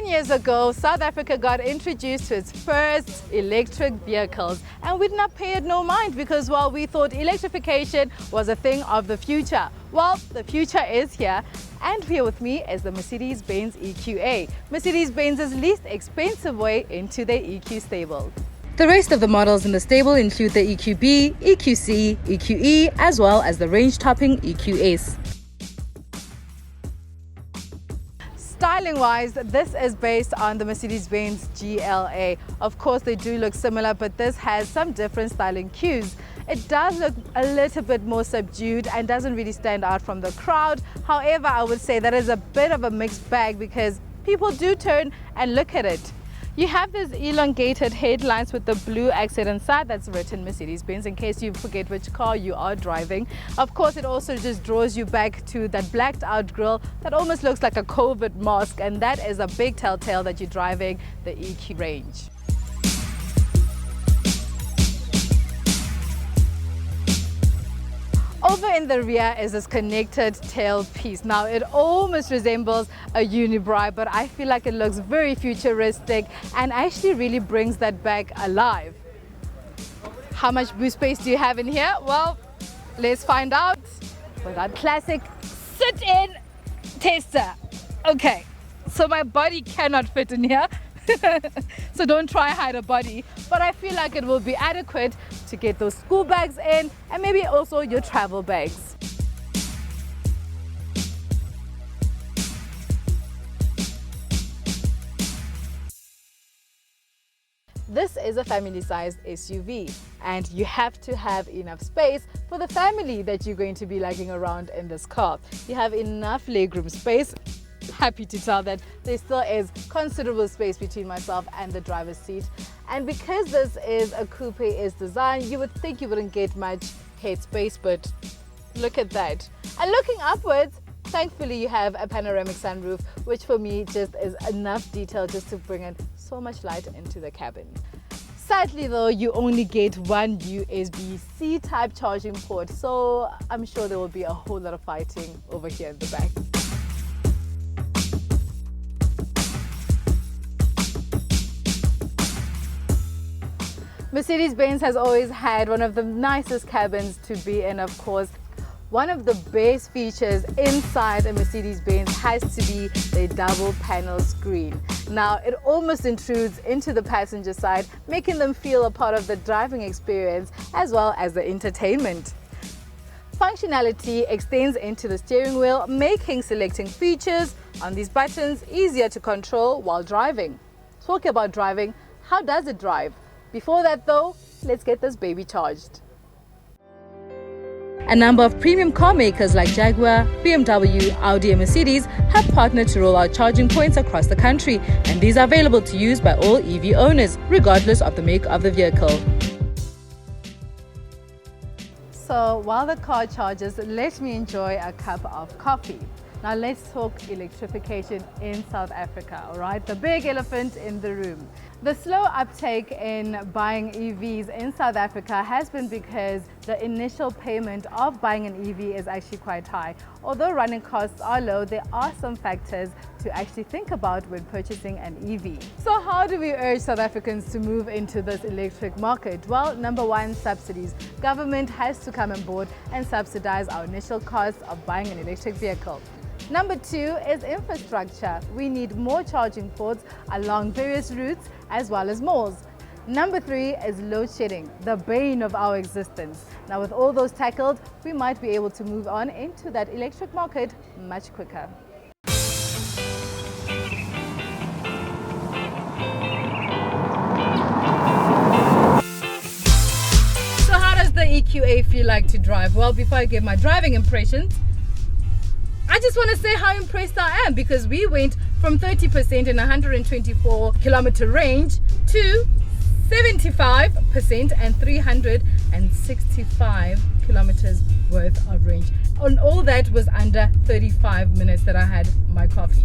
10 years ago, South Africa got introduced to its first electric vehicles, and we did not pay it no mind because, well, we thought electrification was a thing of the future. Well, the future is here, and here with me is the Mercedes-Benz EQA, Mercedes-Benz's least expensive way into their EQ stable. The rest of the models in the stable include the EQB, EQC, EQE, as well as the range-topping EQS. Styling-wise, this is based on the Mercedes-Benz GLA. Of course, they do look similar, but this has some different styling cues. It does look a little bit more subdued and doesn't really stand out from the crowd. However, I would say that is a bit of a mixed bag because people do turn and look at it. You have these elongated headlights with the blue accent inside that's written Mercedes-Benz in case you forget which car you are driving. Of course, it also just draws you back to that blacked out grille that almost looks like a COVID mask, and that is a big telltale that you're driving the EQ range. Over in the rear is this connected tailpiece. Now it almost resembles a unibrow, but I feel like it looks very futuristic and actually really brings that back alive. How much boot space do you have in here? Well, let's find out with our classic sit-in tester. Okay, so my body cannot fit in here. So don't try hide a body, but I feel like it will be adequate to get those school bags in and maybe also your travel bags. This is a family-sized SUV, and you have to have enough space for the family that you're going to be lugging around in this car. You have enough legroom space. Happy to tell that there still is considerable space between myself and the driver's seat, and because this is a coupe-S design, you would think you wouldn't get much headspace, but look at that. And looking upwards, thankfully you have a panoramic sunroof, which for me just is enough detail just to bring in so much light into the cabin. Sadly though, you only get one USB-C type charging port, so I'm sure there will be a whole lot of fighting over here in the back. Mercedes-Benz has always had one of the nicest cabins to be in, of course. One of the best features inside a Mercedes-Benz has to be the double panel screen. Now, it almost intrudes into the passenger side, making them feel a part of the driving experience as well as the entertainment. Functionality extends into the steering wheel, making selecting features on these buttons easier to control while driving. Talking about driving, how does it drive? Before that though, let's get this baby charged. A number of premium car makers like Jaguar, BMW, Audi and Mercedes have partnered to roll out charging points across the country, and these are available to use by all EV owners, regardless of the make of the vehicle. So while the car charges, let me enjoy a cup of coffee. Now let's talk electrification in South Africa, all right? The big elephant in the room. The slow uptake in buying EVs in South Africa has been because the initial payment of buying an EV is actually quite high. Although running costs are low, there are some factors to actually think about when purchasing an EV. So how do we urge South Africans to move into this electric market? Well, number one, subsidies. Government has to come on board and subsidize our initial costs of buying an electric vehicle. Number two is infrastructure. We need more charging ports along various routes as well as malls. Number three is load shedding, the bane of our existence. Now with all those tackled, we might be able to move on into that electric market much quicker. So how does the EQA feel like to drive? Well, before I give my driving impressions, I just want to say how impressed I am, because we went from 30% in 124 kilometer range to 75% and 365 kilometers worth of range. And all that was under 35 minutes that I had my coffee.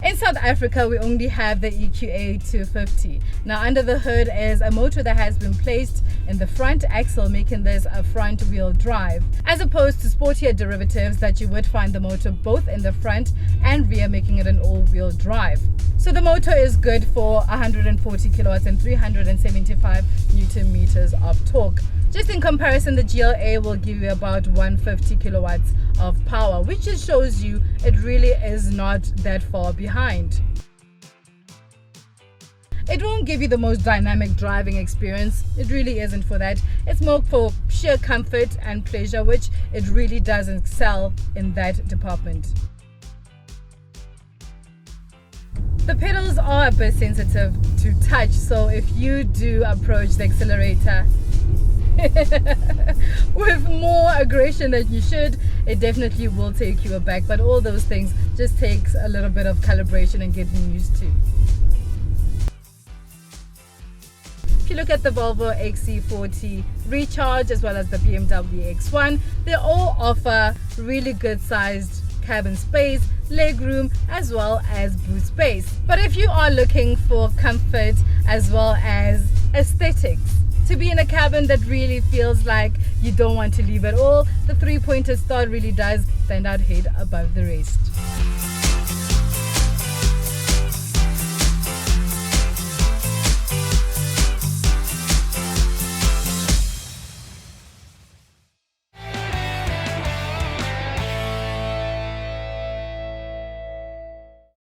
In South Africa, we only have the EQA 250. Now, under the hood is a motor that has been placed in the front axle, making this a front wheel drive, as opposed to sportier derivatives that you would find the motor both in the front and rear, making it an all-wheel drive. So the motor is good for 140 kilowatts and 375 newton meters of torque. Just in comparison, the GLA will give you about 150 kilowatts of power, which just shows you it really is not that far behind. It won't give you the most dynamic driving experience. It really isn't for that. It's more for sheer comfort and pleasure, which it really does excel in that department. The pedals are a bit sensitive to touch, so if you do approach the accelerator with more aggression than you should, it definitely will take you aback. But all those things just takes a little bit of calibration and getting used to. If you look at the Volvo XC40 Recharge as well as the BMW X1, they all offer really good sized cabin space, legroom as well as boot space. But if you are looking for comfort as well as aesthetics, to be in a cabin that really feels like you don't want to leave at all, the 3-pointer star really does stand out head above the rest.